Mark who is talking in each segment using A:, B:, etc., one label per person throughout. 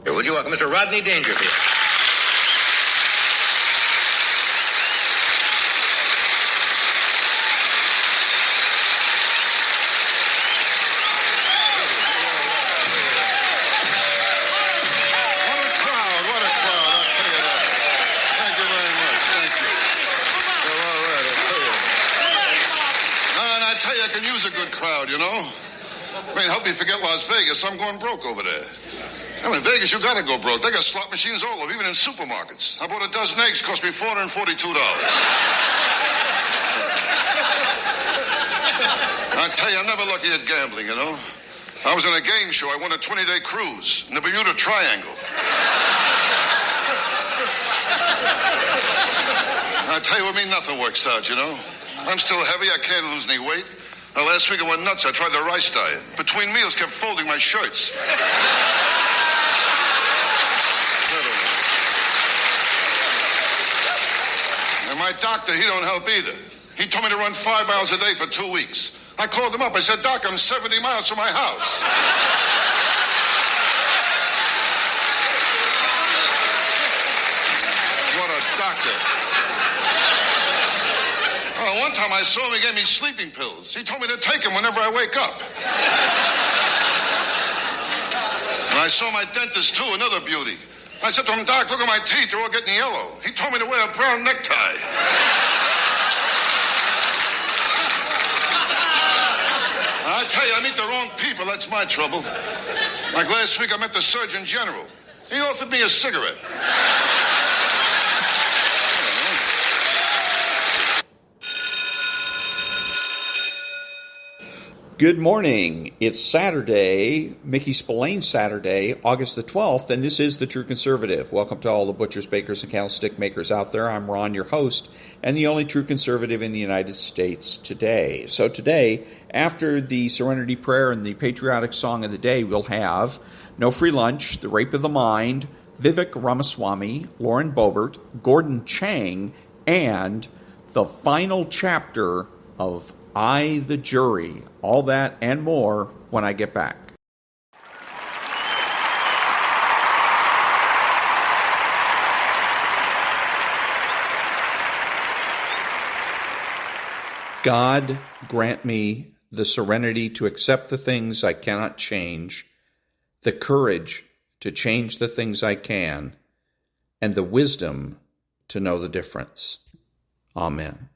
A: Would you welcome Mr. Rodney Dangerfield?
B: You know? I mean, help me forget Las Vegas. I'm going broke over there. I mean, in Vegas, you gotta go broke. They got slot machines all over, even in supermarkets. I bought a dozen eggs, cost me $442. I tell you, I'm never lucky at gambling, you know? I was in a game show. I won a 20-day cruise in the Bermuda Triangle. I tell you, with me, nothing works out, you know? I'm still heavy. I can't lose any weight. Last week I went nuts. I tried the rice diet. Between meals, kept folding my shirts. And my doctor, he don't help either. He told me to run 5 miles a day for 2 weeks. I called him up. I said, Doc, I'm 70 miles from my house. What a doctor. Oh, one time I saw him, he gave me sleeping pills. He told me to take them whenever I wake up. And I saw my dentist, too, another beauty. I said to him, Doc, look at my teeth, they're all getting yellow. He told me to wear a brown necktie. I tell you, I meet the wrong people, that's my trouble. Like last week, I met the Surgeon General. He offered me a cigarette.
C: Good morning. It's Saturday, Mickey-Spillane Saturday, August the 12th, and this is The True Conservative. Welcome to all the butchers, bakers, and candlestick makers out there. I'm Ron, your host, and the only true conservative in the United States today. So today, after the Serenity prayer and the patriotic song of the day, we'll have No Free Lunch, The Rape of the Mind, Vivek-Ramaswamy, Loeren-boebert, Gordon-Chang, and the final chapter of I, the Jury. All that and more when I get back. God, grant me the serenity to accept the things I cannot change, the courage to change the things I can, and the wisdom to know the difference. Amen.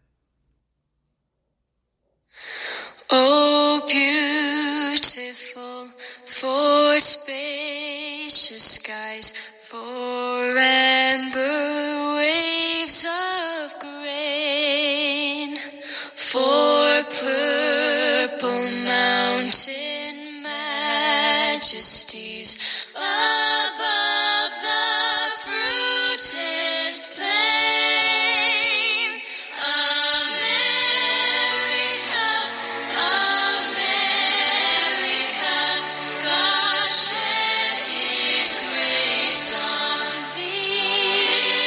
D: Oh, beautiful for spacious skies, for amber waves of grain, for purple mountain majesties above the fruited plain. God shed His grace on thee.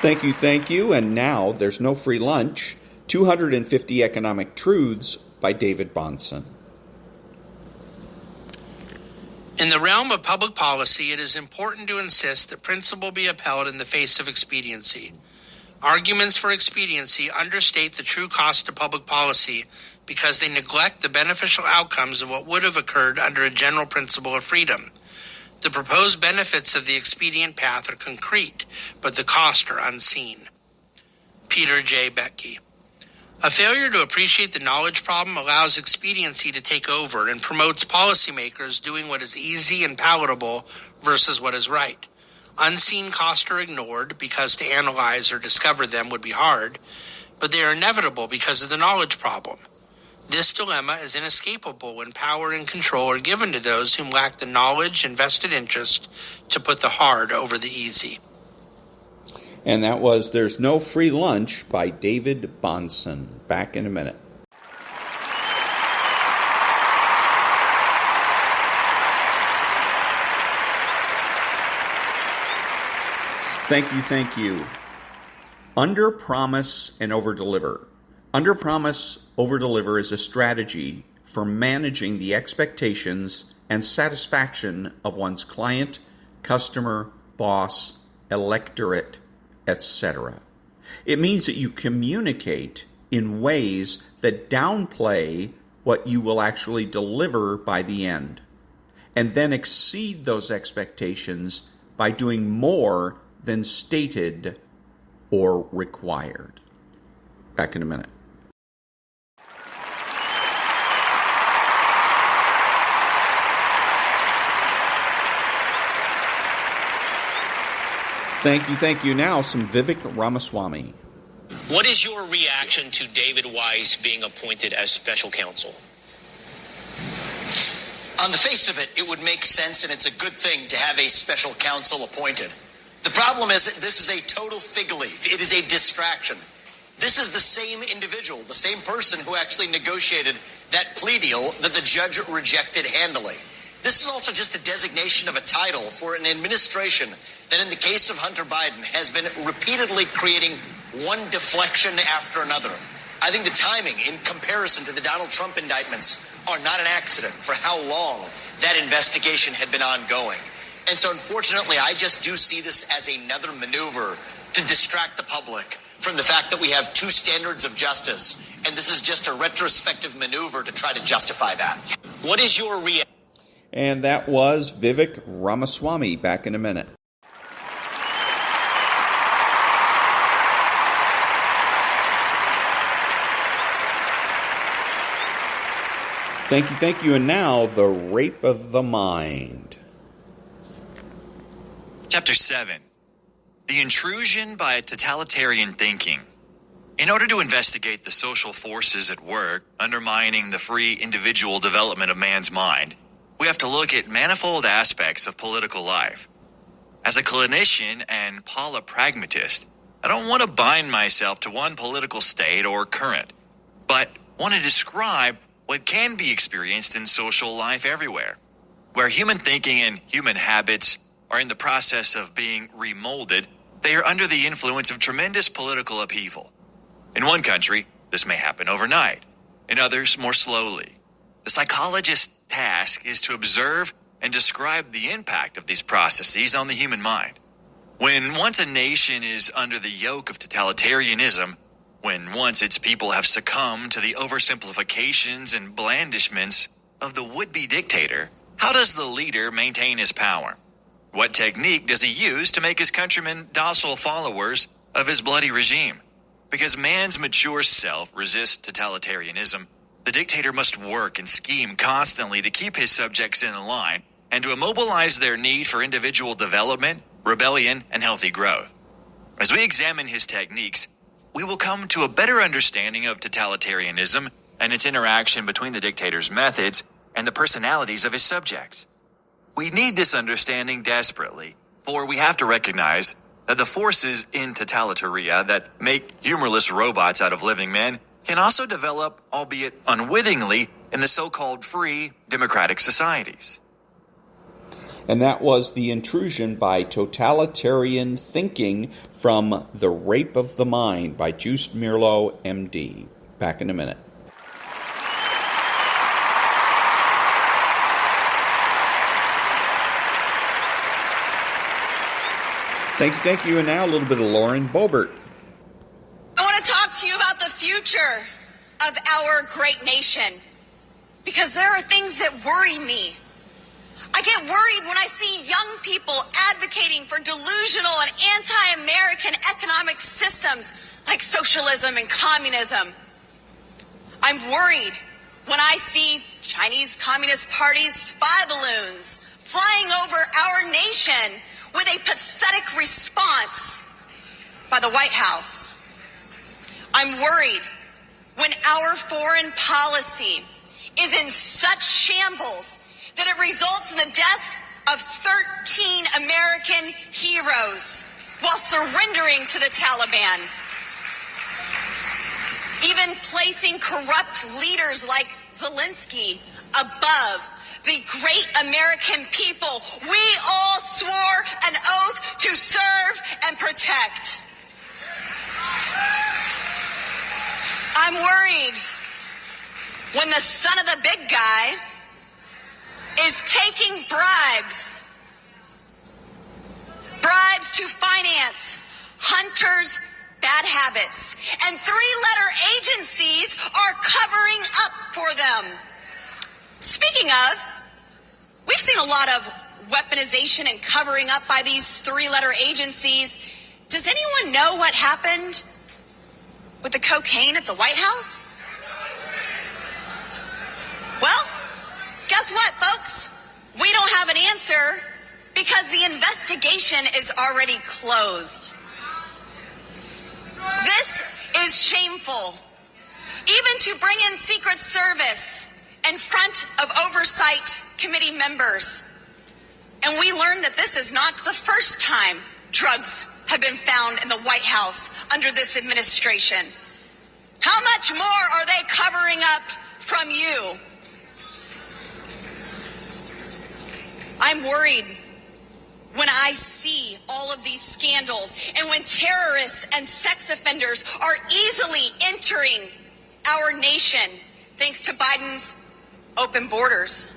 C: Thank you. And now, There's No Free Lunch, 250 Economic Truths by David-Bahnsen.
E: In the realm of public policy, it is important to insist that principle be upheld in the face of expediency. Arguments for expediency understate the true cost of public policy because they neglect the beneficial outcomes of what would have occurred under a general principle of freedom. The proposed benefits of the expedient path are concrete, but the costs are unseen. Peter J. Bettke. A failure to appreciate the knowledge problem allows expediency to take over and promotes policymakers doing what is easy and palatable versus what is right. Unseen costs are ignored because to analyze or discover them would be hard, but they are inevitable because of the knowledge problem. This dilemma is inescapable when power and control are given to those whom lack the knowledge and vested interest to put the hard over the easy.
C: And that was There's No Free Lunch by David-Bahnsen. Back in a minute. Thank you. Under promise and over deliver. Under promise, over deliver is a strategy for managing the expectations and satisfaction of one's client, customer, boss, electorate, etc. It means that you communicate in ways that downplay what you will actually deliver by the end, and then exceed those expectations by doing more than stated or required. Back in a minute. Thank you. Now, some Vivek-Ramaswamy.
F: What is your reaction to David Weiss being appointed as special counsel?
G: On the face of it, it would make sense, and it's a good thing to have a special counsel appointed. The problem is that this is a total fig leaf. It is a distraction. This is the same individual, the same person who actually negotiated that plea deal that the judge rejected handily. This is also just a designation of a title for an administration that, in the case of Hunter Biden, has been repeatedly creating one deflection after another. I think the timing, in comparison to the Donald Trump indictments, are not an accident for how long that investigation had been ongoing. And so, unfortunately, I just do see this as another maneuver to distract the public from the fact that we have two standards of justice, and this is just a retrospective maneuver to try to justify that.
F: What is your reaction?
C: And that was Vivek-Ramaswamy. Back in a minute. Thank you. And now, the rape of the mind.
H: Chapter 7. The intrusion by totalitarian thinking. In order to investigate the social forces at work undermining the free individual development of man's mind, we have to look at manifold aspects of political life. As a clinician and polypragmatist, I don't want to bind myself to one political state or current, but want to describe what can be experienced in social life everywhere, where human thinking and human habits are in the process of being remolded. They are under the influence of tremendous political upheaval. In one country, this may happen overnight. In others, more slowly. The psychologist's task is to observe and describe the impact of these processes on the human mind. When once a nation is under the yoke of totalitarianism, when once its people have succumbed to the oversimplifications and blandishments of the would-be dictator, how does the leader maintain his power? What technique does he use to make his countrymen docile followers of his bloody regime? Because man's mature self resists totalitarianism, the dictator must work and scheme constantly to keep his subjects in line and to immobilize their need for individual development, rebellion, and healthy growth. As we examine his techniques, we will come to a better understanding of totalitarianism and its interaction between the dictator's methods and the personalities of his subjects. We need this understanding desperately, for we have to recognize that the forces in totalitaria that make humorless robots out of living men can also develop, albeit unwittingly, in the so-called free democratic societies.
C: And that was The Intrusion by Totalitarian Thinking from The Rape of the Mind by Joost-Meerlo, MD. Back in a minute. Thank you. And now a little bit of Loeren-Boebert.
I: I want to talk to you about the future of our great nation, because there are things that worry me. I get worried when I see young people advocating for delusional and anti-American economic systems like socialism and communism. I'm worried when I see Chinese Communist Party's spy balloons flying over our nation with a pathetic response by the White House. I'm worried when our foreign policy is in such shambles that it results in the deaths of 13 American heroes while surrendering to the Taliban. Even placing corrupt leaders like Zelensky above the great American people we all swore an oath to serve and protect. I'm worried when the son of the big guy is taking bribes to finance hunters' bad habits, and three-letter agencies are covering up for them. Speaking of, we've seen a lot of weaponization and covering up by these three-letter agencies. Does anyone know what happened with the cocaine at the White House? Well, guess what, folks? We don't have an answer because the investigation is already closed. This is shameful. Even to bring in Secret Service in front of Oversight Committee members. And we learned that this is not the first time drugs have been found in the White House under this administration. How much more are they covering up from you? I'm worried when I see all of these scandals and when terrorists and sex offenders are easily entering our nation thanks to Biden's open borders.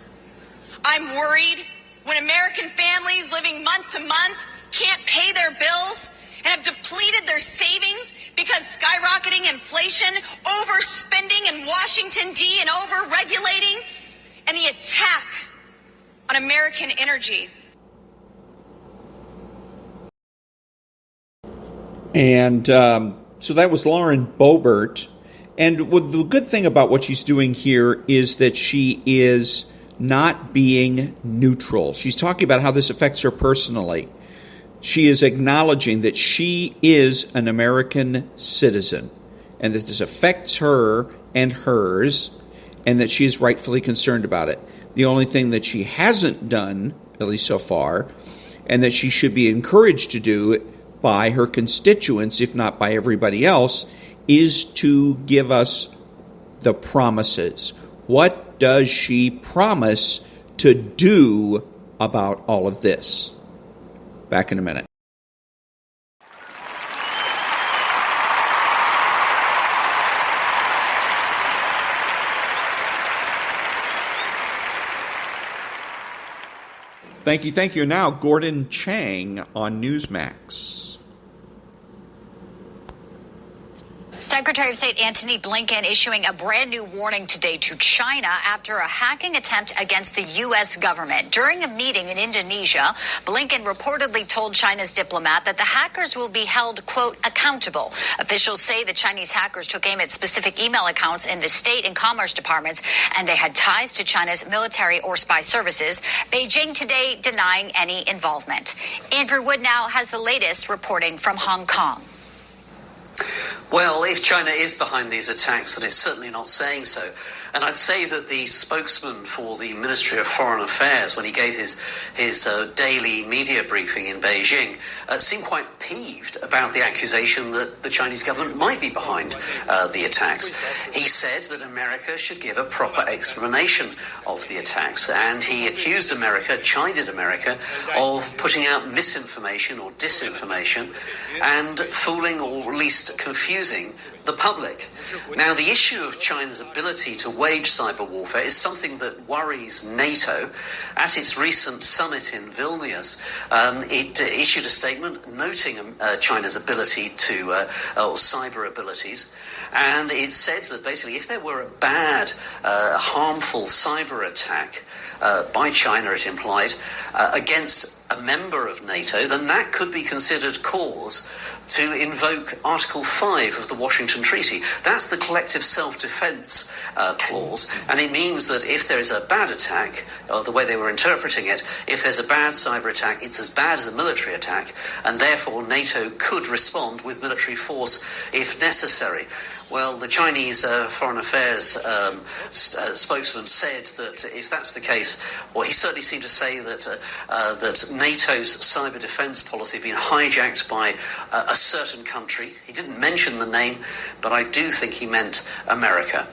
I: I'm worried when American families living month to month can't pay their bills and have depleted their savings because skyrocketing inflation, overspending in Washington, D.C., and over-regulating, and the attack on American energy.
C: And so that was Loeren-Boebert. And the good thing about what she's doing here is that she is not being neutral. She's talking about how this affects her personally. She is acknowledging that she is an American citizen and that this affects her and hers and that she is rightfully concerned about it. The only thing that she hasn't done, at least so far, and that she should be encouraged to do by her constituents, if not by everybody else, is to give us the promises. What does she promise to do about all of this? Back in a minute. Thank you. Now, Gordon-Chang on Newsmax.
J: Secretary of State Antony Blinken issuing a brand new warning today to China after a hacking attempt against the U.S. government. During a meeting in Indonesia, Blinken reportedly told China's diplomat that the hackers will be held, quote, accountable. Officials say the Chinese hackers took aim at specific email accounts in the state and commerce departments, and they had ties to China's military or spy services. Beijing today denying any involvement. Andrew Wood now has the latest reporting from Hong Kong.
K: Well, if China is behind these attacks, then it's certainly not saying so. And I'd say that the spokesman for the Ministry of Foreign Affairs, when he gave his daily media briefing in Beijing, seemed quite peeved about the accusation that the Chinese government might be behind the attacks. He said that America should give a proper explanation of the attacks, and he accused America, chided America, of putting out misinformation or disinformation and fooling or at least confusing the public. Now, the issue of China's ability to wage cyber warfare is something that worries NATO. At its recent summit in Vilnius, it issued a statement noting China's ability to, or cyber abilities, and it said that basically if there were a bad, harmful cyber attack by China, it implied, against a member of NATO, then that could be considered cause to invoke Article 5 of the Washington Treaty. That's the collective self-defense clause, and it means that if there is a bad attack, or the way they were interpreting it, if there's a bad cyber attack, it's as bad as a military attack, and therefore NATO could respond with military force if necessary. Well, the Chinese Foreign Affairs spokesman said that if that's the case, well, he certainly seemed to say that that NATO's cyber defense policy had been hijacked by a certain country. He didn't mention the name, but I do think he meant America.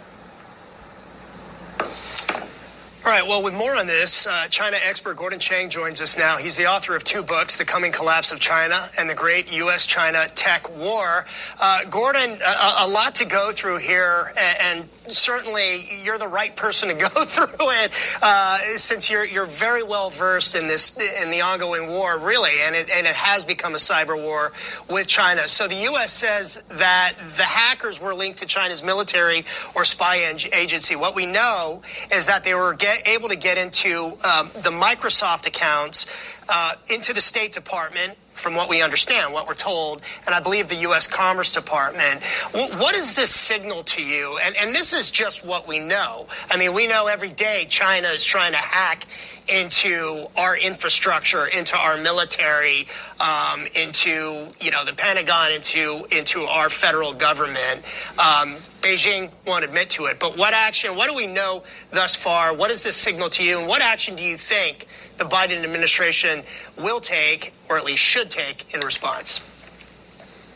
L: All right, well, with more on this, China expert Gordon-Chang joins us now. He's the author of 2 books, The Coming Collapse of China and The Great U.S.-China Tech War. Gordon, a lot to go through here, and certainly you're the right person to go through it, since you're very well versed in the ongoing war, really, and it has become a cyber war with China. So the U.S. says that the hackers were linked to China's military or spy agency. What we know is that they were able to get into the Microsoft accounts, into the State Department, from what we understand, what we're told, and I believe the U.S. Commerce Department. What does this signal to you? And this is just what we know. I mean, we know every day China is trying to hack into our infrastructure, into our military, into the Pentagon, into our federal government. Beijing won't admit to it. But what do we know thus far? What is this signal to you? And what action do you think the Biden administration will take, or at least should take, in response?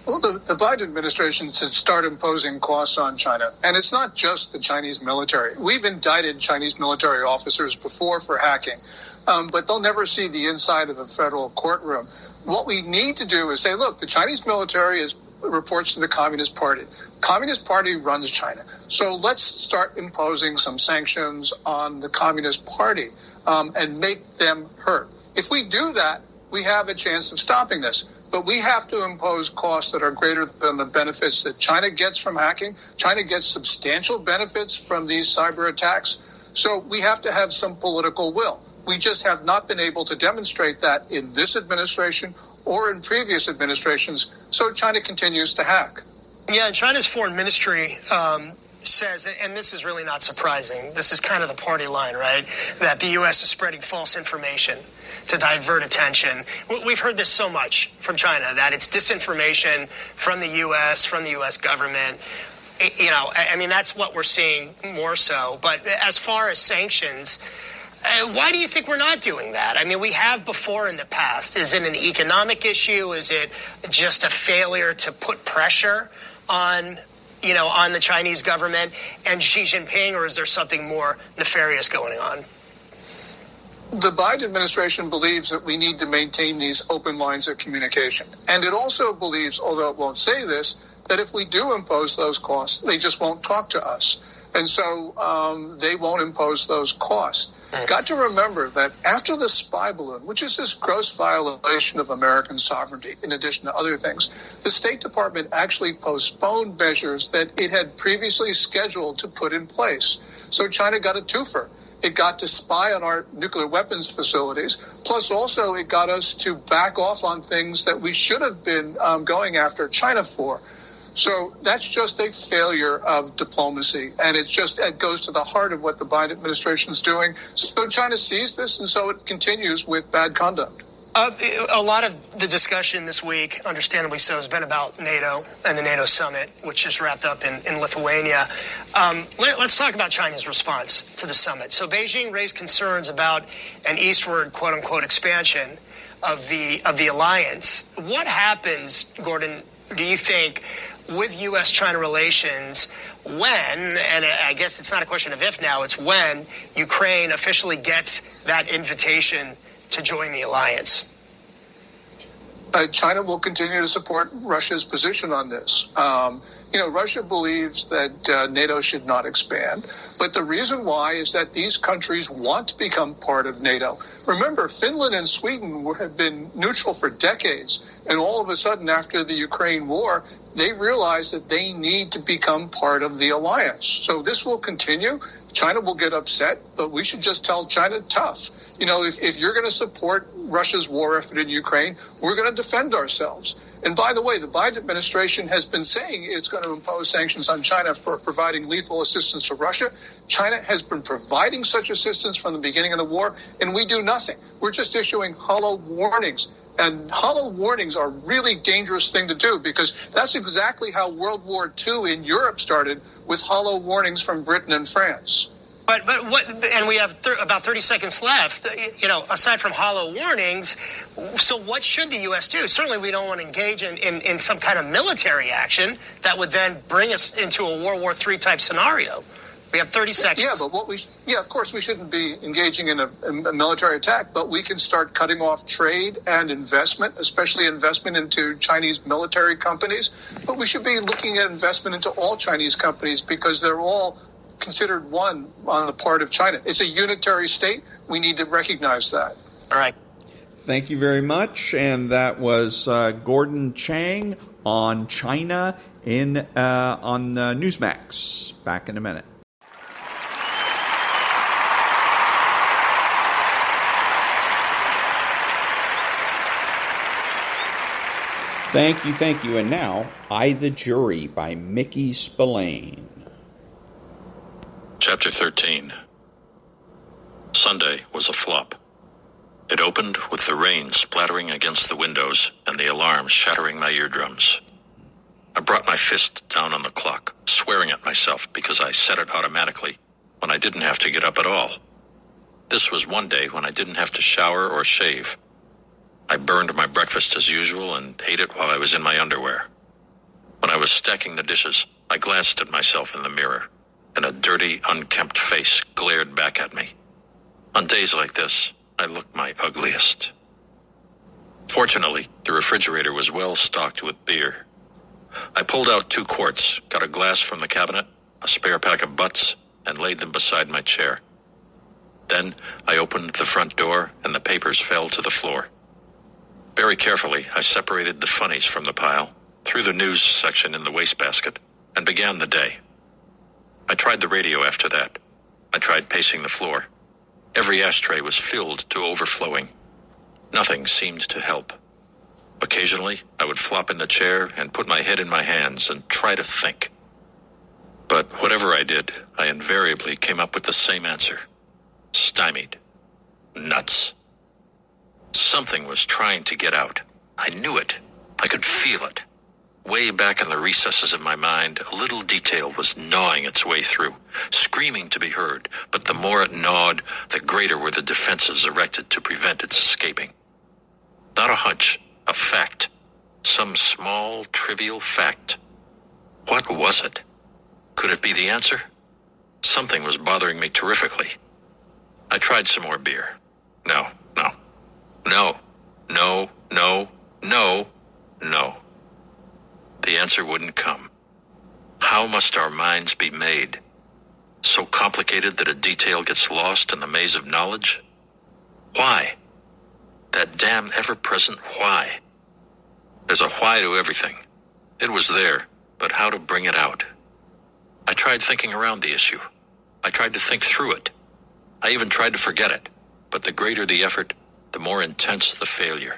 M: Well, the Biden administration should start imposing costs on China. And it's not just the Chinese military. We've indicted Chinese military officers before for hacking, but they'll never see the inside of a federal courtroom. What we need to do is say, look, the Chinese military reports to the Communist Party. Communist Party runs China. So let's start imposing some sanctions on the Communist Party and make them hurt. If we do that, we have a chance of stopping this. But we have to impose costs that are greater than the benefits that China gets from hacking. China gets substantial benefits from these cyber attacks. So we have to have some political will. We just have not been able to demonstrate that in this administration or in previous administrations. So China continues to hack.
L: Yeah, and China's foreign ministry says, and this is really not surprising, this is kind of the party line, right, that the U.S. is spreading false information to divert attention. We've heard this so much from China, that it's disinformation from the U.S. government. I mean, that's what we're seeing more so. But as far as sanctions, why do you think we're not doing that? I mean, we have before in the past. Is it an economic issue? Is it just a failure to put pressure on the Chinese government and Xi Jinping, or is there something more nefarious going on?
M: The Biden administration believes that we need to maintain these open lines of communication. And it also believes, although it won't say this, that if we do impose those costs, they just won't talk to us. And so they won't impose those costs. Got to remember that after the spy balloon, which is this gross violation of American sovereignty, in addition to other things, the State Department actually postponed measures that it had previously scheduled to put in place. So China got a twofer. It got to spy on our nuclear weapons facilities, plus also it got us to back off on things that we should have been going after China for. So that's just a failure of diplomacy, and it goes to the heart of what the Biden administration is doing. So China sees this, and so it continues with bad conduct.
L: A lot of the discussion this week, understandably so, has been about NATO and the NATO summit, which just wrapped up in Lithuania. Let's talk about China's response to the summit. So Beijing raised concerns about an eastward, quote-unquote, expansion of the alliance. What happens, Gordon, do you think, with U.S.-China relations when, and I guess it's not a question of if now, it's when, Ukraine officially gets that invitation to join the alliance?
M: China will continue to support Russia's position on this. Russia believes that NATO should not expand. But the reason why is that these countries want to become part of NATO. Remember, Finland and Sweden have been neutral for decades. And all of a sudden, after the Ukraine war, they realize that they need to become part of the alliance. So this will continue. China will get upset, but we should just tell China tough. If you're going to support Russia's war effort in Ukraine, we're going to defend ourselves. And by the way, the Biden administration has been saying it's going to impose sanctions on China for providing lethal assistance to Russia. China has been providing such assistance from the beginning of the war, and we do nothing. We're just issuing hollow warnings. And hollow warnings are a really dangerous thing to do because that's exactly how World War II in Europe started, with hollow warnings from Britain and France.
L: But what? And we have about 30 seconds left. Aside from hollow warnings, so what should the U.S. do? Certainly, we don't want to engage in some kind of military action that would then bring us into a World War III type scenario. We have 30 seconds.
M: Of course, we shouldn't be engaging in a military attack, but we can start cutting off trade and investment, especially investment into Chinese military companies. But we should be looking at investment into all Chinese companies because they're all considered one on the part of China. It's a unitary state. We need to recognize that.
L: All right.
C: Thank you very much. And that was Gordon-Chang on China on Newsmax. Back in a minute. Thank you. And now, I, the Jury by Mickey-Spillane.
N: Chapter 13. Sunday was a flop. It opened with the rain splattering against the windows and the alarm shattering my eardrums. I brought my fist down on the clock, swearing at myself because I set it automatically when I didn't have to get up at all. This was one day when I didn't have to shower or shave. I burned my breakfast as usual and ate it while I was in my underwear. When I was stacking the dishes, I glanced at myself in the mirror, and a dirty, unkempt face glared back at me. On days like this, I looked my ugliest. Fortunately, the refrigerator was well stocked with beer. I pulled out 2 quarts, got a glass from the cabinet, a spare pack of butts, and laid them beside my chair. Then I opened the front door, and the papers fell to the floor. Very carefully, I separated the funnies from the pile, threw the news section in the wastebasket, and began the day. I tried the radio after that. I tried pacing the floor. Every ashtray was filled to overflowing. Nothing seemed to help. Occasionally, I would flop in the chair and put my head in my hands and try to think. But whatever I did, I invariably came up with the same answer. Stymied. Nuts. Something was trying to get out. I knew it. I could feel it. Way back in the recesses of my mind, a little detail was gnawing its way through, screaming to be heard, but the more it gnawed, the greater were the defenses erected to prevent its escaping. Not a hunch, a fact. Some small, trivial fact. What was it? Could it be the answer? Something was bothering me terrifically. I tried some more beer. No. The answer wouldn't come. How must our minds be made? So complicated that a detail gets lost in the maze of knowledge? Why? That damn ever-present why. There's a why to everything. It was there, but how to bring it out? I tried thinking around the issue. I tried to think through it. I even tried to forget it, but the greater the effort, the more intense the failure.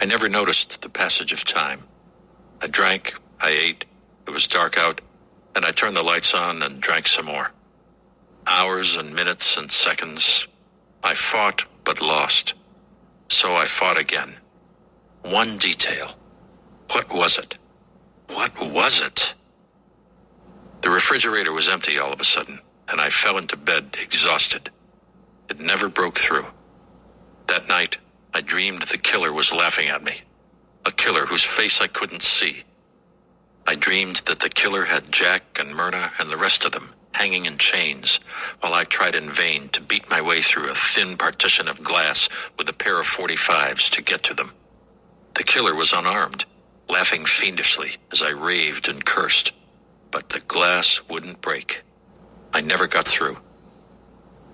N: I never noticed the passage of time. I drank, I ate, it was dark out, and I turned the lights on and drank some more. Hours and minutes and seconds, I fought but lost. So I fought again. One detail. What was it? What was it? The refrigerator was empty all of a sudden, and I fell into bed exhausted. It never broke through. That night, I dreamed the killer was laughing at me. A killer whose face I couldn't see. I dreamed that the killer had Jack and Myrna and the rest of them hanging in chains, while I tried in vain to beat my way through a thin partition of glass with a pair of .45s to get to them. The killer was unarmed, laughing fiendishly as I raved and cursed, but the glass wouldn't break. I never got through.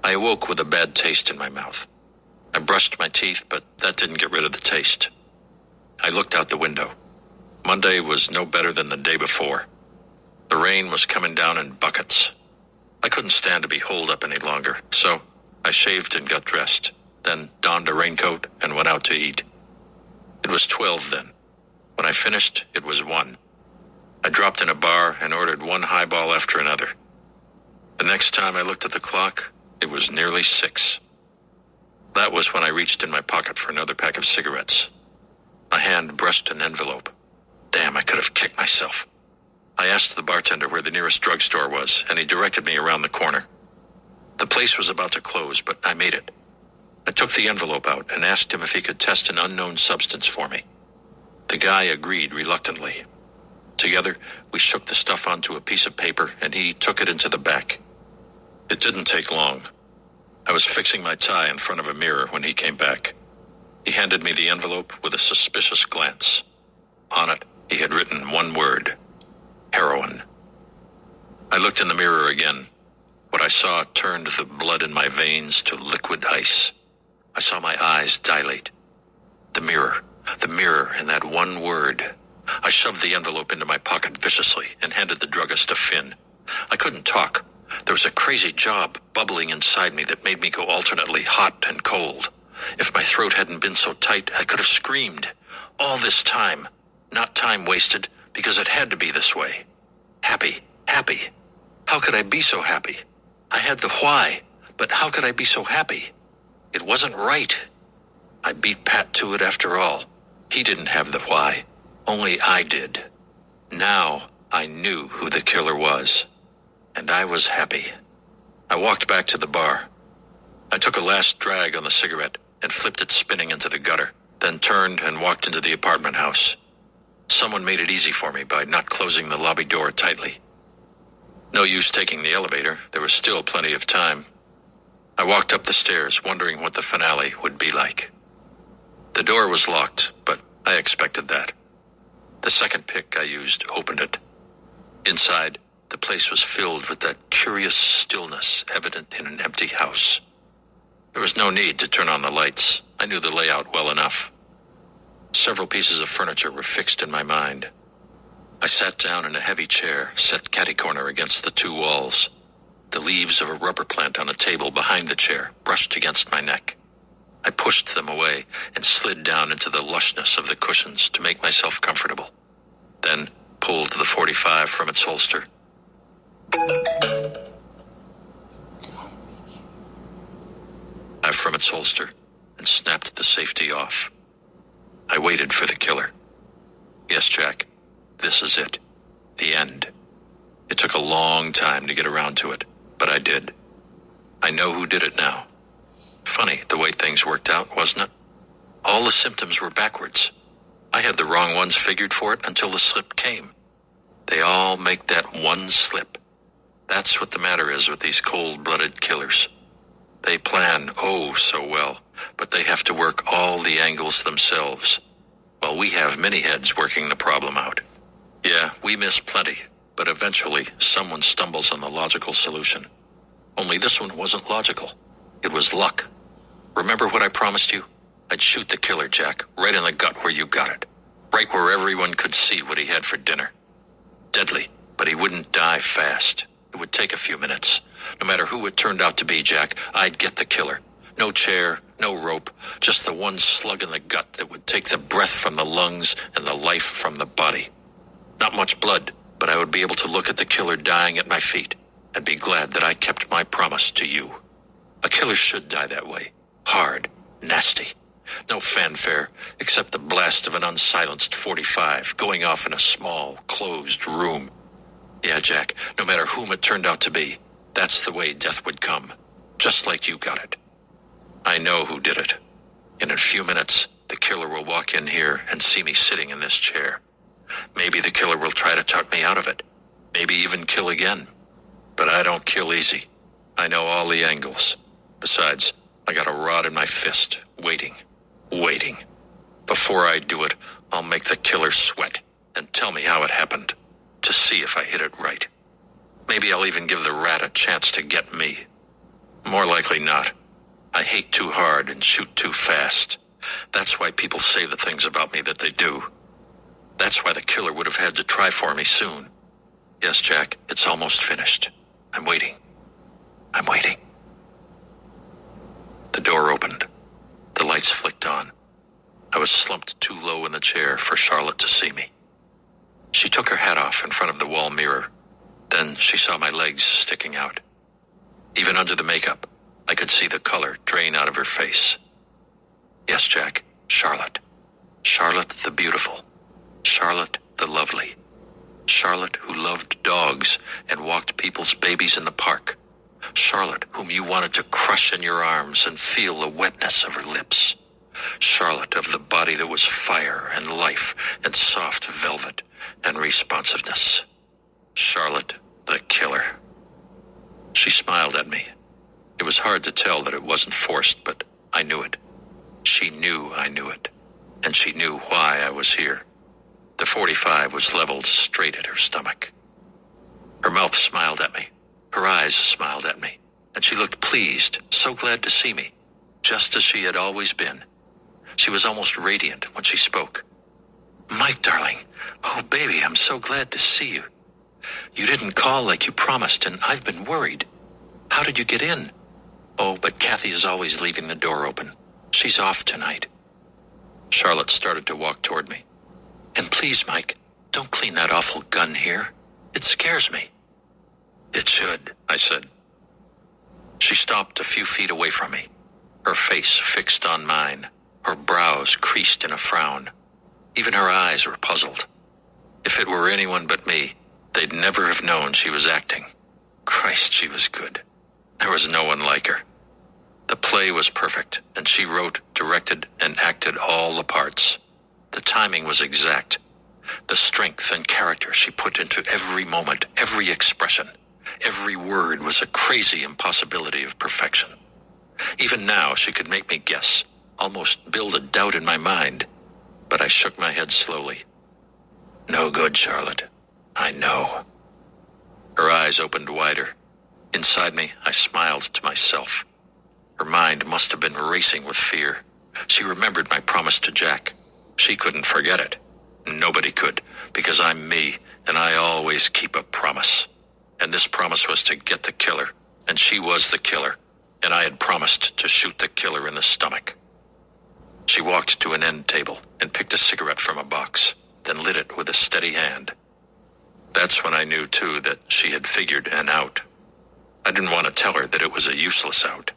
N: I awoke with a bad taste in my mouth. I brushed my teeth, but that didn't get rid of the taste. I looked out the window. Monday was no better than the day before. The rain was coming down in buckets. I couldn't stand to be holed up any longer, so I shaved and got dressed, then donned a raincoat and went out to eat. It was 12 then. When I finished, it was 1. I dropped in a bar and ordered one highball after another. The next time I looked at the clock, it was nearly 6. That was when I reached in my pocket for another pack of cigarettes. My hand brushed an envelope. Damn, I could have kicked myself. I asked the bartender where the nearest drugstore was, and he directed me around the corner. The place was about to close, but I made it. I took the envelope out and asked him if he could test an unknown substance for me. The guy agreed reluctantly. Together, we shook the stuff onto a piece of paper, and he took it into the back. It didn't take long. I was fixing my tie in front of a mirror when he came back. He handed me the envelope with a suspicious glance. On it, he had written one word: heroin. I looked in the mirror again. What I saw turned the blood in my veins to liquid ice. I saw my eyes dilate. The mirror, and that one word. I shoved the envelope into my pocket viciously and handed the druggist a fin. I couldn't talk. There was a crazy job bubbling inside me that made me go alternately hot and cold. If my throat hadn't been so tight, I could have screamed. All this time, not time wasted, because it had to be this way. Happy. How could I be so happy? I had the why, but how could I be so happy? It wasn't right. I beat Pat to it after all. He didn't have the why. Only I did. Now I knew who the killer was. And I was happy. I walked back to the bar. I took a last drag on the cigarette and flipped it spinning into the gutter, then turned and walked into the apartment house. Someone made it easy for me by not closing the lobby door tightly. No use taking the elevator. There was still plenty of time. I walked up the stairs, wondering what the finale would be like. The door was locked, but I expected that. The second pick I used opened it. Inside, the place was filled with that curious stillness evident in an empty house. There was no need to turn on the lights. I knew the layout well enough. Several pieces of furniture were fixed in my mind. I sat down in a heavy chair, set catty-corner against the 2 walls. The leaves of a rubber plant on a table behind the chair brushed against my neck. I pushed them away and slid down into the lushness of the cushions to make myself comfortable. Then pulled the .45 from its holster. From its holster and snapped the safety off. I waited for the killer. Yes, Jack, this is it. The end. It took a long time to get around to it, but I did. I know who did it now. Funny the way things worked out, wasn't it? All the symptoms were backwards. I had the wrong ones figured for it until the slip came. They all make that one slip. That's what the matter is with these cold-blooded killers. They plan, oh, so well, but they have to work all the angles themselves, while we have many heads working the problem out. Yeah, we miss plenty, but eventually someone stumbles on the logical solution. Only this one wasn't logical. It was luck. Remember what I promised you? I'd shoot the killer, Jack, right in the gut where you got it. Right where everyone could see what he had for dinner. Deadly, but he wouldn't die fast. It would take a few minutes. No matter who it turned out to be, Jack, I'd get the killer. No chair, no rope, just the one slug in the gut that would take the breath from the lungs and the life from the body. Not much blood, but I would be able to look at the killer dying at my feet and be glad that I kept my promise to you. A killer should die that way. Hard, nasty. No fanfare, except the blast of an unsilenced .45 going off in a small, closed room. Yeah, Jack, no matter whom it turned out to be, that's the way death would come. Just like you got it. I know who did it. In a few minutes, the killer will walk in here and see me sitting in this chair. Maybe the killer will try to talk me out of it. Maybe even kill again. But I don't kill easy. I know all the angles. Besides, I got a rod in my fist, waiting. Before I do it, I'll make the killer sweat and tell me how it happened, to see if I hit it right. Maybe I'll even give the rat a chance to get me. More likely not. I hate too hard and shoot too fast. That's why people say the things about me that they do. That's why the killer would have had to try for me soon. Yes, Jack, it's almost finished. I'm waiting. The door opened. The lights flicked on. I was slumped too low in the chair for Charlotte to see me. She took her hat off in front of the wall mirror. Then she saw my legs sticking out. Even under the makeup, I could see the color drain out of her face. Yes, Jack, Charlotte. Charlotte the beautiful. Charlotte the lovely. Charlotte who loved dogs and walked people's babies in the park. Charlotte whom you wanted to crush in your arms and feel the wetness of her lips. Charlotte of the body that was fire and life and soft velvet and responsiveness. Charlotte the killer. She smiled at me. It was hard to tell that it wasn't forced, but I knew it. She knew I knew it, and she knew why I was here. The .45 was leveled straight at her stomach. Her mouth smiled at me. Her eyes smiled at me, and she looked pleased, so glad to see me, just as she had always been. She was almost radiant when she spoke. Mike, darling. Oh, baby, I'm so glad to see you. You didn't call like you promised, and I've been worried. How did you get in? Oh, but Kathy is always leaving the door open. She's off tonight. Charlotte started to walk toward me. And please, Mike, don't clean that awful gun here. It scares me. It should, I said. She stopped a few feet away from me, her face fixed on mine, her brows creased in a frown. Even her eyes were puzzled. If it were anyone but me, they'd never have known she was acting. Christ, she was good. There was no one like her. The play was perfect, and she wrote, directed, and acted all the parts. The timing was exact. The strength and character she put into every moment, every expression, every word was a crazy impossibility of perfection. Even now she could make me guess, almost build a doubt in my mind. But I shook my head slowly. No good, Charlotte. I know. Her eyes opened wider. Inside me, I smiled to myself. Her mind must have been racing with fear. She remembered my promise to Jack. She couldn't forget it. Nobody could, because I'm me, and I always keep a promise. And this promise was to get the killer, and she was the killer, and I had promised to shoot the killer in the stomach. She walked to an end table and picked a cigarette from a box, then lit it with a steady hand. That's when I knew, too, that she had figured an out. I didn't want to tell her that it was a useless out.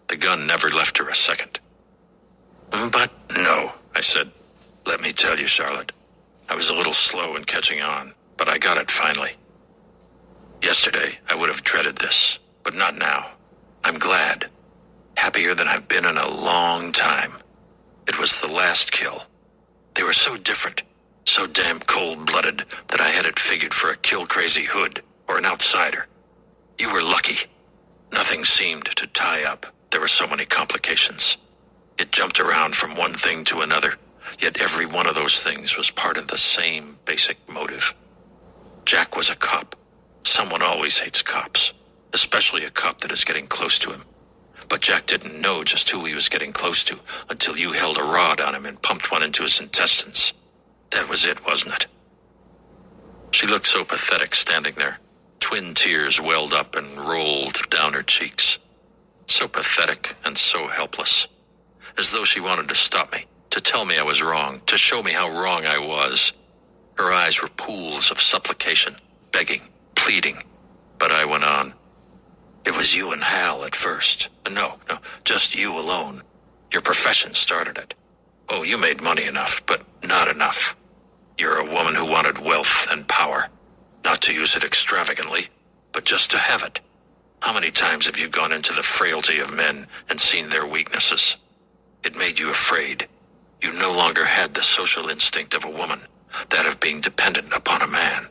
N: The gun never left her a second. But no, I said. Let me tell you, Charlotte. I was a little slow in catching on, but I got it finally. Yesterday, I would have dreaded this, but not now. I'm glad. Happier than I've been in a long time. It was the last kill. They were so different, so damn cold-blooded that I had it figured for a kill-crazy hood or an outsider. You were lucky. Nothing seemed to tie up. There were so many complications. It jumped around from one thing to another, yet every one of those things was part of the same basic motive. Jack was a cop. Someone always hates cops, especially a cop that is getting close to him. But Jack didn't know just who he was getting close to until you held a rod on him and pumped one into his intestines. That was it, wasn't it? She looked so pathetic standing there. Twin tears welled up and rolled down her cheeks. So pathetic and so helpless. As though she wanted to stop me, to tell me I was wrong, to show me how wrong I was. Her eyes were pools of supplication, begging, pleading. But I went on. It was you and Hal at first. No, just you alone. Your profession started it. Oh, you made money enough, but not enough. You're a woman who wanted wealth and power. Not to use it extravagantly, but just to have it. How many times have you gone into the frailty of men and seen their weaknesses? It made you afraid. You no longer had the social instinct of a woman, that of being dependent upon a man.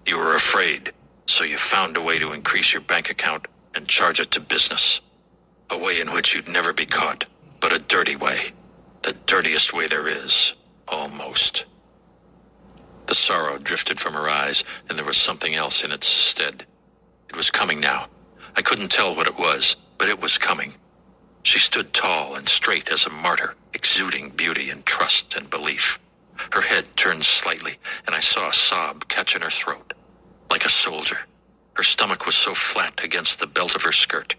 N: You were afraid, so you found a way to increase your bank account and charge it to business. A way in which you'd never be caught, but a dirty way. The dirtiest way there is, almost. The sorrow drifted from her eyes, and there was something else in its stead. It was coming now. I couldn't tell what it was, but it was coming. She stood tall and straight as a martyr, exuding beauty and trust and belief. Her head turned slightly, and I saw a sob catch in her throat. Like a soldier. Her stomach was so flat against the belt of her skirt.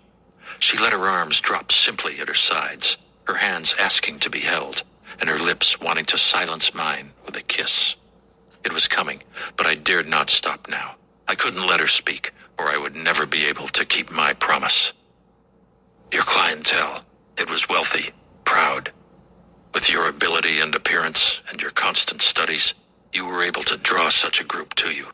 N: She let her arms drop simply at her sides, her hands asking to be held, and her lips wanting to silence mine with a kiss. It was coming, but I dared not stop now. I couldn't let her speak, or I would never be able to keep my promise. Your clientele, it was wealthy, proud. With your ability and appearance and your constant studies, you were able to draw such a group to you.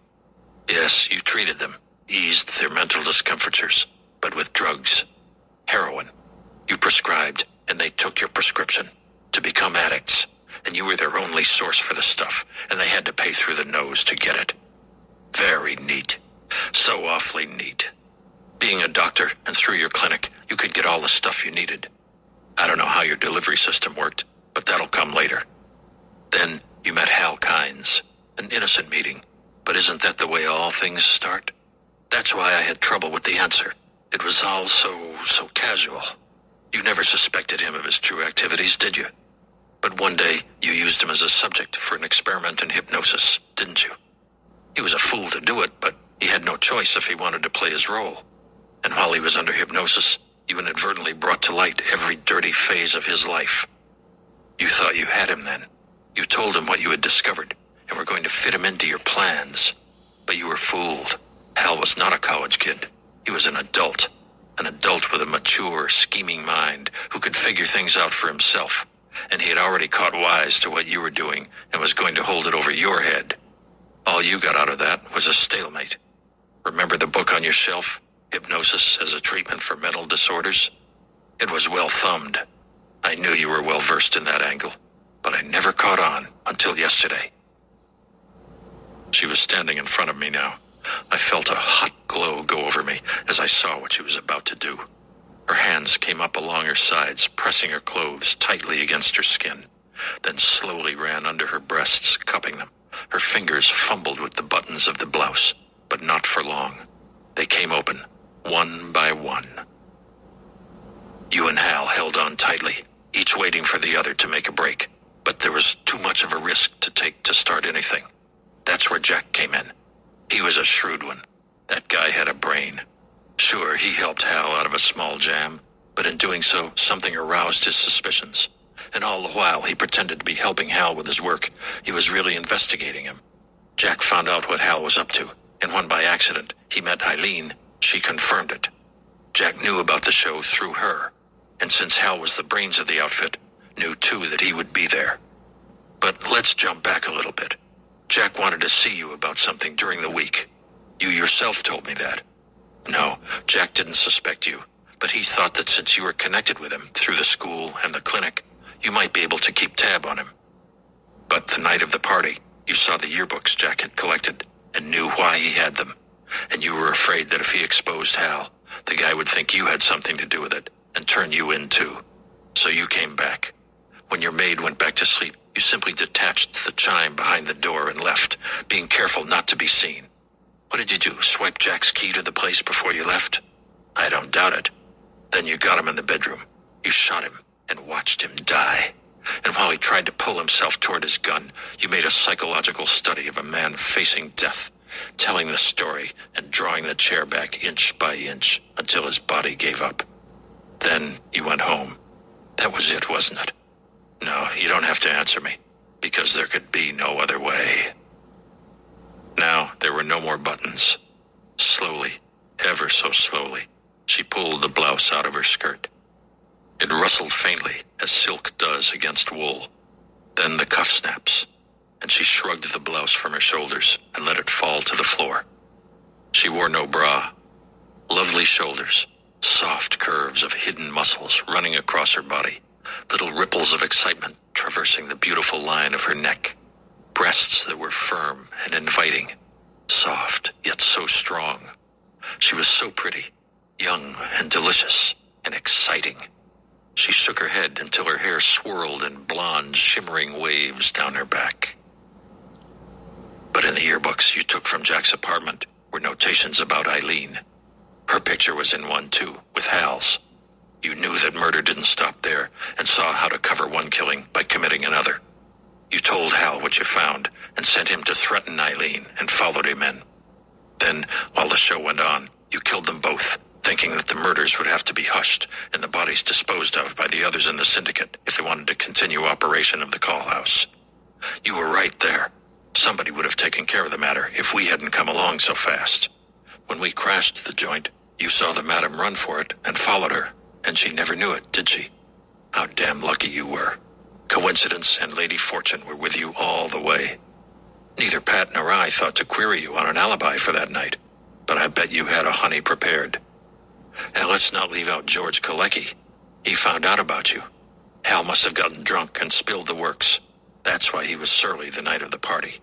N: Yes, you treated them, eased their mental discomfortures, but with drugs. Heroin. You prescribed, and they took your prescription to become addicts, and you were their only source for the stuff, and they had to pay through the nose to get it. Very neat. So awfully neat. Being a doctor, and through your clinic, you could get all the stuff you needed. I don't know how your delivery system worked, but that'll come later. Then you met Hal Kynes, an innocent meeting, but isn't that the way all things start? That's why I had trouble with the answer. It was all so casual. You never suspected him of his true activities, did you? But one day, you used him as a subject for an experiment in hypnosis, didn't you? He was a fool to do it, but he had no choice if he wanted to play his role. And while he was under hypnosis, you inadvertently brought to light every dirty phase of his life. You thought you had him then. You told him what you had discovered, and were going to fit him into your plans. But you were fooled. Hal was not a college kid. He was an adult with a mature, scheming mind who could figure things out for himself. And he had already caught wise to what you were doing and was going to hold it over your head. All you got out of that was a stalemate. Remember the book on your shelf, Hypnosis as a Treatment for Mental Disorders? It was well thumbed. I knew you were well versed in that angle, but I never caught on until yesterday. She was standing in front of me now. I felt a hot glow go over me as I saw what she was about to do. Her hands came up along her sides, pressing her clothes tightly against her skin, then slowly ran under her breasts, cupping them. Her fingers fumbled with the buttons of the blouse, but not for long. They came open, one by one. You and Hal held on tightly, each waiting for the other to make a break, but there was too much of a risk to take to start anything. That's where Jack came in. He was a shrewd one. That guy had a brain. Sure, he helped Hal out of a small jam, but in doing so, something aroused his suspicions. And all the while he pretended to be helping Hal with his work, he was really investigating him. Jack found out what Hal was up to, and when by accident he met Eileen, she confirmed it. Jack knew about the show through her, and since Hal was the brains of the outfit, knew too that he would be there. But let's jump back a little bit. Jack wanted to see you about something during the week. You yourself told me that. No, Jack didn't suspect you, but he thought that since you were connected with him through the school and the clinic, you might be able to keep tab on him. But the night of the party, you saw the yearbooks Jack had collected and knew why he had them. And you were afraid that if he exposed Hal, the guy would think you had something to do with it and turn you in too. So you came back. When your maid went back to sleep, you simply detached the chime behind the door and left, being careful not to be seen. What did you do, swipe Jack's key to the place before you left? I don't doubt it. Then you got him in the bedroom. You shot him and watched him die. And while he tried to pull himself toward his gun, you made a psychological study of a man facing death, telling the story and drawing the chair back inch by inch until his body gave up. Then you went home. That was it, wasn't it? No, you don't have to answer me, because there could be no other way. Now there were no more buttons. Slowly, ever so slowly, she pulled the blouse out of her skirt. It rustled faintly, as silk does against wool. Then the cuff snaps, and she shrugged the blouse from her shoulders and let it fall to the floor. She wore no bra. Lovely shoulders, soft curves of hidden muscles running across her body, little ripples of excitement traversing the beautiful line of her neck, breasts that were firm and inviting, soft yet so strong. She was so pretty, young and delicious and exciting. She shook her head until her hair swirled in blonde, shimmering waves down her back. But in the yearbooks you took from Jack's apartment were notations about Eileen. Her picture was in one, too, with Hal's. You knew that murder didn't stop there and saw how to cover one killing by committing another. You told Hal what you found and sent him to threaten Eileen and followed him in. Then, while the show went on, you killed them both, thinking that the murders would have to be hushed and the bodies disposed of by the others in the syndicate if they wanted to continue operation of the call house. You were right there. Somebody would have taken care of the matter if we hadn't come along so fast. When we crashed the joint, you saw the madam run for it and followed her, and she never knew it, did she? How damn lucky you were. Coincidence and Lady Fortune were with you all the way. Neither Pat nor I thought to query you on an alibi for that night, but I bet you had a honey prepared. And let's not leave out George Kalecki. He found out about you. Hal must have gotten drunk and spilled the works. That's why he was surly the night of the party.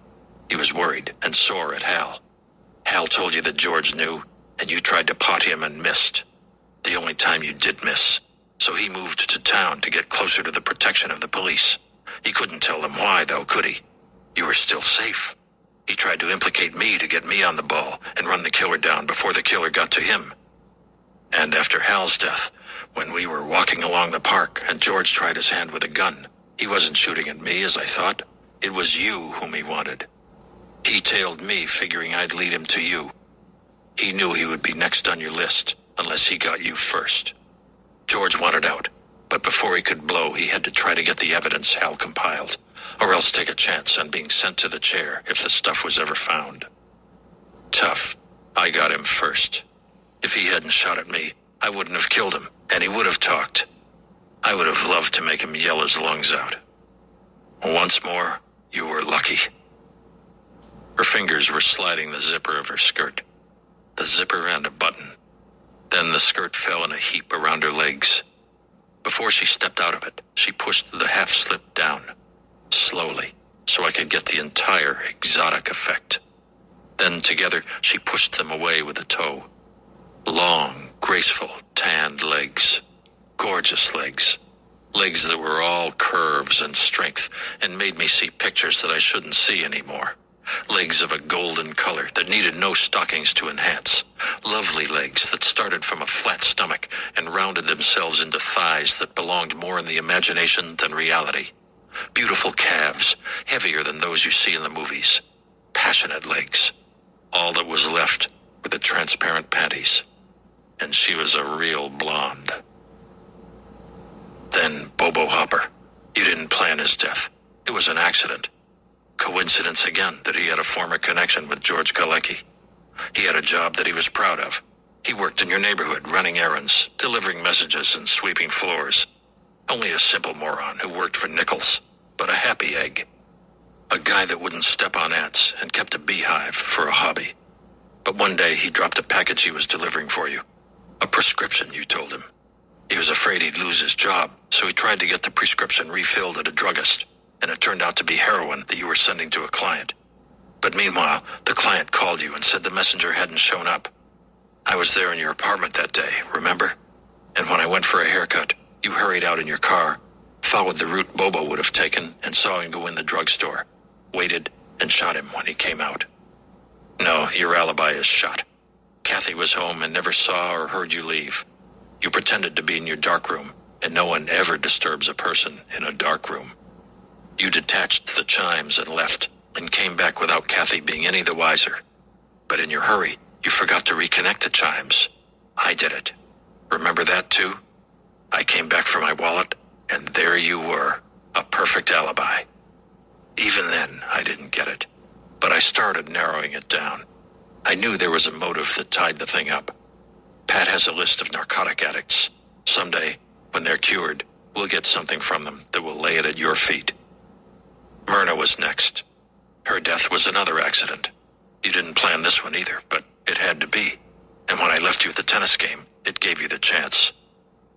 N: He was worried and sore at Hal. Hal told you that George knew, and you tried to pot him and missed. The only time you did miss. So he moved to town to get closer to the protection of the police. He couldn't tell them why, though, could he? You were still safe. He tried to implicate me to get me on the ball and run the killer down before the killer got to him. And after Hal's death, when we were walking along the park and George tried his hand with a gun, he wasn't shooting at me as I thought. It was you whom he wanted. He tailed me, figuring I'd lead him to you. He knew he would be next on your list, unless he got you first. George wanted out, but before he could blow, he had to try to get the evidence Hal compiled, or else take a chance on being sent to the chair if the stuff was ever found. Tough. I got him first. If he hadn't shot at me, I wouldn't have killed him, and he would have talked. I would have loved to make him yell his lungs out. Once more, you were lucky. Her fingers were sliding the zipper of her skirt. The zipper and a button. Then the skirt fell in a heap around her legs. Before she stepped out of it, she pushed the half-slip down, slowly, so I could get the entire exotic effect. Then together, she pushed them away with a toe. Long, graceful, tanned legs. Gorgeous legs. Legs that were all curves and strength and made me see pictures that I shouldn't see anymore. Legs of a golden color that needed no stockings to enhance. Lovely legs that started from a flat stomach and rounded themselves into thighs that belonged more in the imagination than reality. Beautiful calves, heavier than those you see in the movies. Passionate legs. All that was left were the transparent panties. And she was a real blonde. Then Bobo Hopper. You didn't plan his death. It was an accident. Coincidence again that he had a former connection with George Kalecki. He had a job that he was proud of. He worked in your neighborhood running errands, delivering messages and sweeping floors. Only a simple moron who worked for nickels, but a happy egg. A guy that wouldn't step on ants and kept a beehive for a hobby. But one day he dropped a package he was delivering for you. A prescription, you told him. He was afraid he'd lose his job, so he tried to get the prescription refilled at a druggist, and it turned out to be heroin that you were sending to a client. But meanwhile, the client called you and said the messenger hadn't shown up. I was there in your apartment that day, remember? And when I went for a haircut, you hurried out in your car, followed the route Bobo would have taken, and saw him go in the drugstore, waited, and shot him when he came out. No, your alibi is shot. Kathy was home and never saw or heard you leave. You pretended to be in your darkroom, and no one ever disturbs a person in a darkroom. You detached the chimes and left, and came back without Kathy being any the wiser. But in your hurry, you forgot to reconnect the chimes. I did it. Remember that too? I came back for my wallet, and there you were, a perfect alibi. Even then, I didn't get it. But I started narrowing it down. I knew there was a motive that tied the thing up. Pat has a list of narcotic addicts. Someday, When they're cured, we'll get something from them that will lay it at your feet. Myrna was next. Her death was another accident. You didn't plan this one either, but it had to be. And when I left you at the tennis game, it gave you the chance.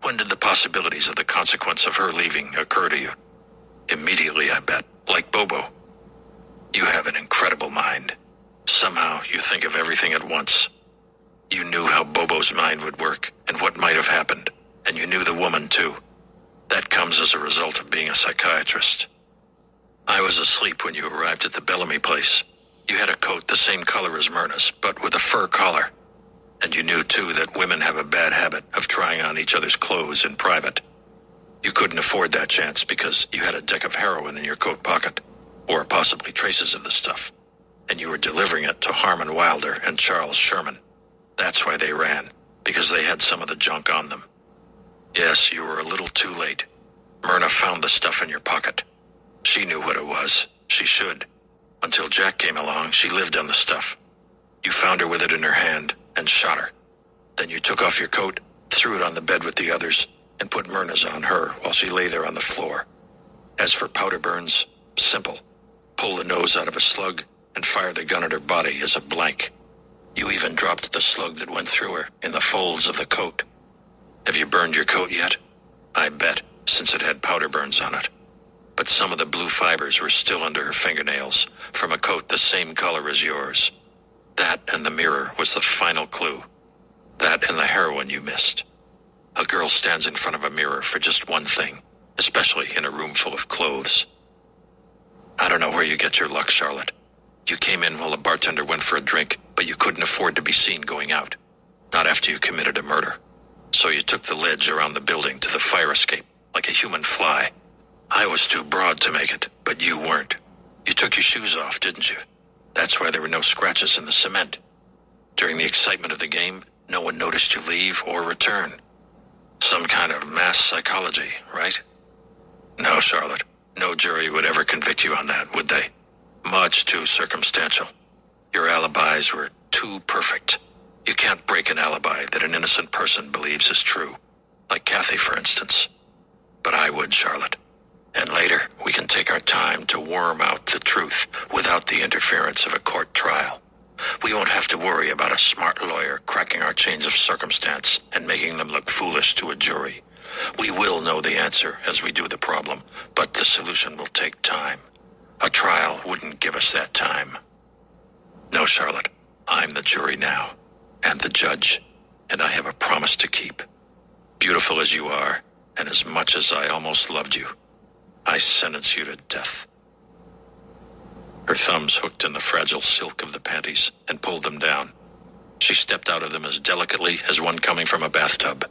N: When did the possibilities of the consequence of her leaving occur to you? Immediately, I bet, like Bobo. You have an incredible mind. Somehow, you think of everything at once. You knew how Bobo's mind would work and what might have happened, and you knew the woman, too. That comes as a result of being a psychiatrist. I was asleep when you arrived at the Bellamy place. You had a coat the same color as Myrna's, but with a fur collar. And you knew, too, that women have a bad habit of trying on each other's clothes in private. You couldn't afford that chance because you had a deck of heroin in your coat pocket, or possibly traces of the stuff, and you were delivering it to Harmon Wilder and Charles Sherman. That's why they ran, because they had some of the junk on them. Yes, you were a little too late. Myrna found the stuff in your pocket. She knew what it was. She should. Until Jack came along, she lived on the stuff. You found her with it in her hand and shot her. Then you took off your coat, threw it on the bed with the others, and put Myrna's on her while she lay there on the floor. As for powder burns, simple. Pull the nose out of a slug and fire the gun at her body as a blank. You even dropped the slug that went through her in the folds of the coat. Have you burned your coat yet? I bet, since it had powder burns on it. But some of the blue fibers were still under her fingernails from a coat the same color as yours. That and the mirror was the final clue. That and the heroin you missed. A girl stands in front of a mirror for just one thing, especially in a room full of clothes. I don't know where you get your luck, Charlotte. You came in while the bartender went for a drink, but you couldn't afford to be seen going out. Not after you committed a murder. So you took the ledge around the building to the fire escape, like a human fly. I was too broad to make it, but you weren't. You took your shoes off, didn't you? That's why there were no scratches in the cement. During the excitement of the game, no one noticed you leave or return. Some kind of mass psychology, right? No, Charlotte. No jury would ever convict you on that, would they? Much too circumstantial. Your alibis were too perfect. You can't break an alibi that an innocent person believes is true. Like Kathy, for instance. But I would, Charlotte. And later, we can take our time to worm out the truth without the interference of a court trial. We won't have to worry about a smart lawyer cracking our chains of circumstance and making them look foolish to a jury. We will know the answer as we do the problem, but the solution will take time. A trial wouldn't give us that time. No, Charlotte, I'm the jury now, and the judge, and I have a promise to keep. Beautiful as you are, and as much as I almost loved you, I sentence you to death. Her thumbs hooked in the fragile silk of the panties and pulled them down. She stepped out of them as delicately as one coming from a bathtub.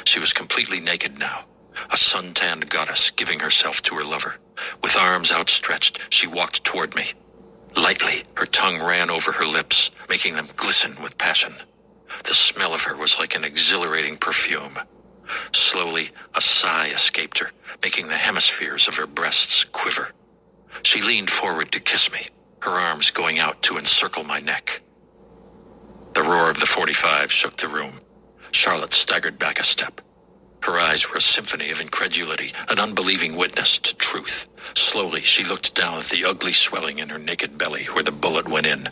N: She was completely naked now, a sun-tanned goddess giving herself to her lover. With arms outstretched, she walked toward me. Lightly, her tongue ran over her lips, making them glisten with passion. The smell of her was like an exhilarating perfume. Slowly, a sigh escaped her, making the hemispheres of her breasts quiver. She leaned forward to kiss me, her arms going out to encircle my neck. The roar of the .45 shook the room. Charlotte staggered back a step. Her eyes were a symphony of incredulity, an unbelieving witness to truth. Slowly, she looked down at the ugly swelling in her naked belly where the bullet went in.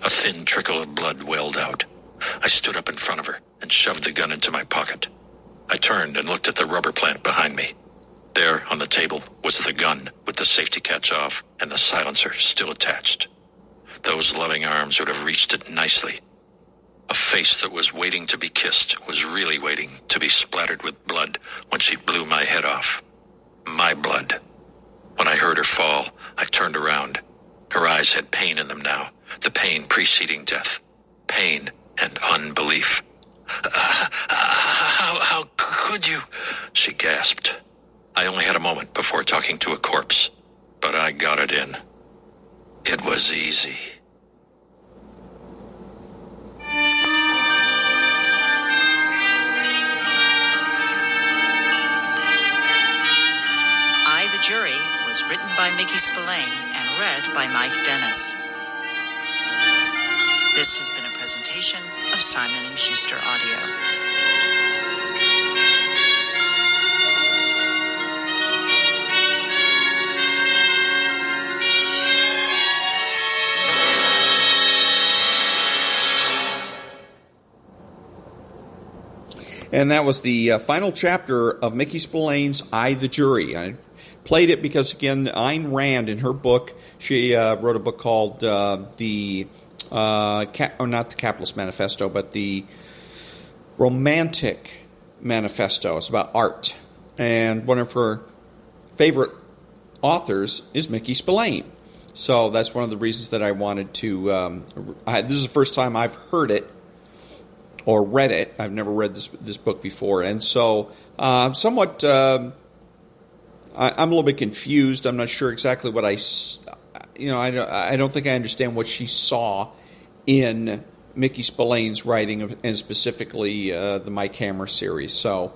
N: A thin trickle of blood welled out. I stood up in front of her and shoved the gun into my pocket. I turned and looked at the rubber plant behind me. There, on the table, was the gun, with the safety catch off and the silencer still attached. Those loving arms would have reached it nicely. A face that was waiting to be kissed was really waiting to be splattered with blood when she blew my head off. My blood. When I heard her fall, I turned around. Her eyes had pain in them now, the pain preceding death. Pain and unbelief. How could you? She gasped. I only had a moment before talking to a corpse, but I got it in. It was easy.
O: I, the Jury was written by Mickey-Spillane and read by Mike Dennis. This has been a presentation of Simon & Schuster Audio.
C: And that was the final chapter of Mickey Spillane's I, the Jury. I played it because, again, Ayn Rand, in her book, she wrote a book called not the Capitalist Manifesto, but the Romantic Manifesto. It's about art. And one of her favorite authors is Mickey Spillane. So that's one of the reasons that I wanted to... this is the first time I've heard it or read it. I've never read this book before. And so somewhat... I'm a little bit confused. I'm not sure exactly what I don't think I understand what she saw in Mickey Spillane's writing, and specifically the Mike Hammer series. So,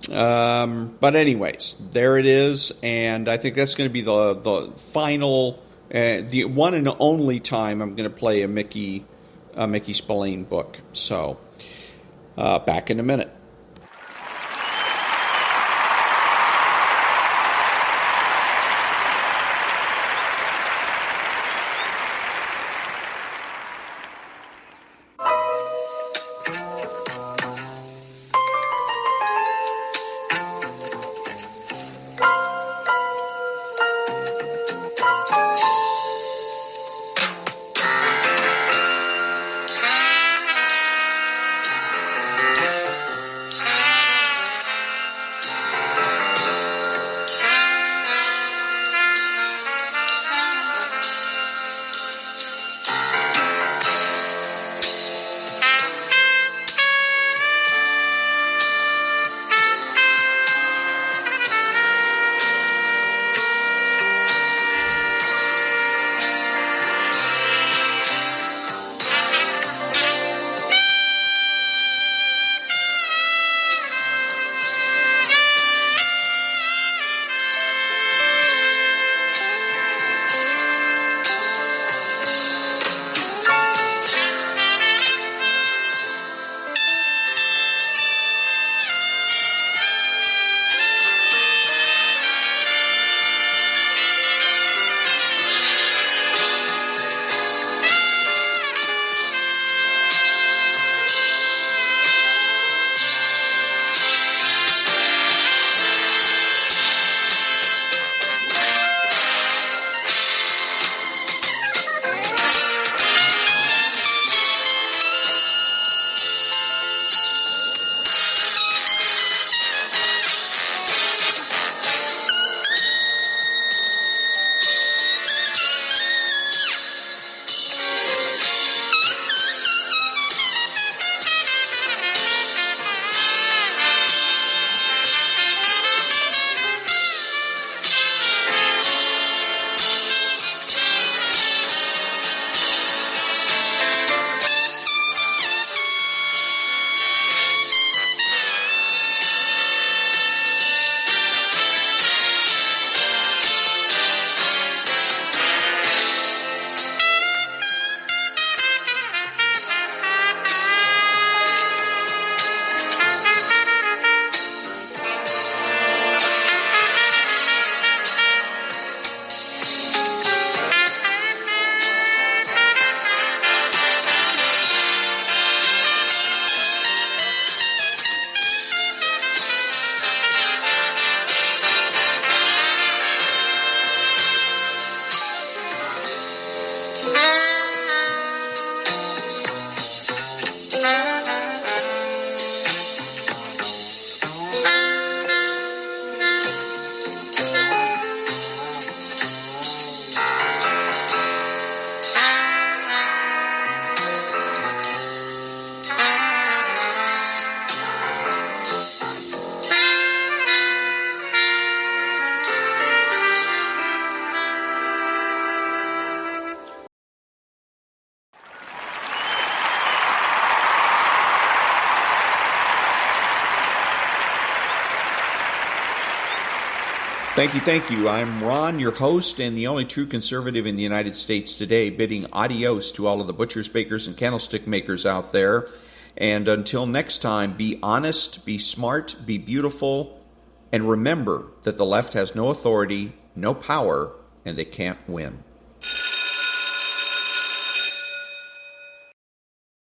C: but anyways, there it is, and I think that's going to be the final, the one and only time I'm going to play a Mickey Spillane book. So, back in a minute. Thank you. I'm Ron, your host, and the only true conservative in the United States today, bidding adios to all of the butchers, bakers, and candlestick makers out there. And until next time, be honest, be smart, be beautiful, and remember that the left has no authority, no power, and they can't win.